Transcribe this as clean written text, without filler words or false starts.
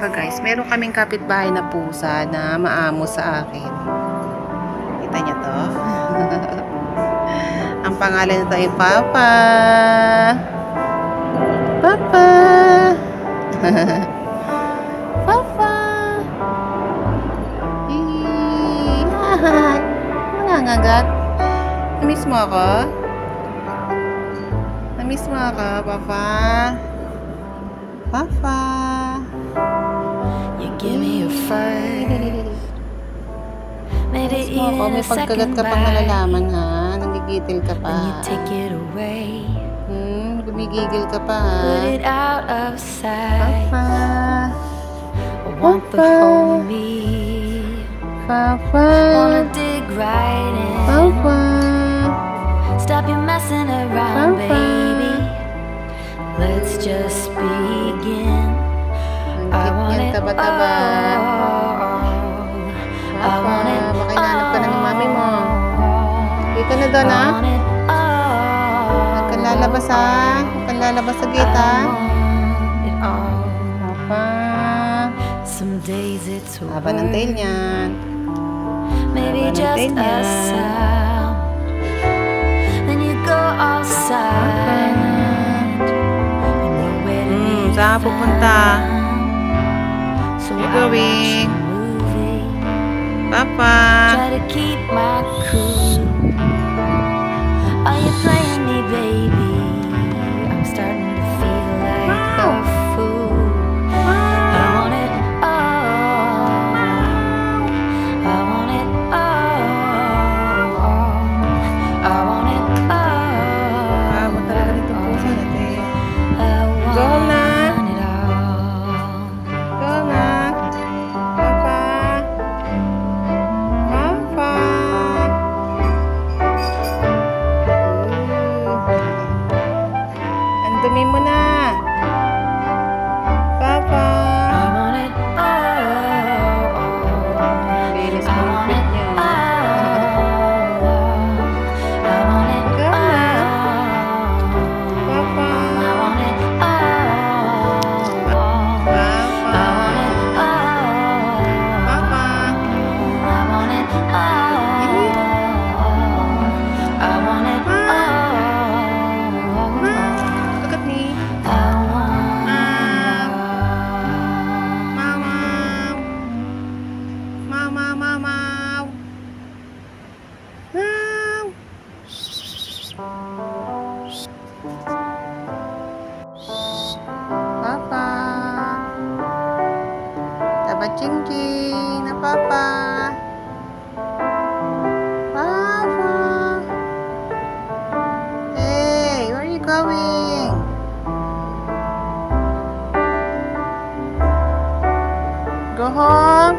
Ito guys, meron kaming kapitbahay na pusa na maamo sa akin. Kita niyo to? Ang pangalan nito ay Papa. Papa. Papa. Hi. Nangangagat. Namiss mo ako? Namiss mo ako, Papa? Papa. You give me your first. Maybe even may a pagkagat second ka pang nalalaman ha. Nangigitil ka pa. Then you take it away. Gumigigil ka pa ha. Put it out of sight. Papa. I want the whole me. Papa. Wanna dig right in. Papa. Stop your messing around, Papa. baby. Let's just begin. I want it taba-taba. I want it all. Baka hinahanap ka na ng mami mo. Dito na doon ha. Huwag kang lalabas ha. Huwag kang lalabas sa gate ha. Papa. Some days it's Haba ng tail niyan. maybe just a sound. Then you go all silent. And nowhere to be Saan ka pupunta? So Where you going? Papa. Try to keep my cool. Are you playing me, baby? I'm starting to feel like a fool. I want it all. I want it all. I want it all. Amo talaga dito puso natin. I want Go na. it all. Go na. Papa. Papa. Ang dumi mo na. Papa. I want it all. Linis I mo yung want pit it niyo. all. I want it Go na. all. Papa. I want it all. Papa. I want it all. Papa. I want it all. I want it all. Look at me. I want Mama. Mama, mama. Wow. Papa. Tabachingking na Papa. Papa. Hey, where are you going? Go home.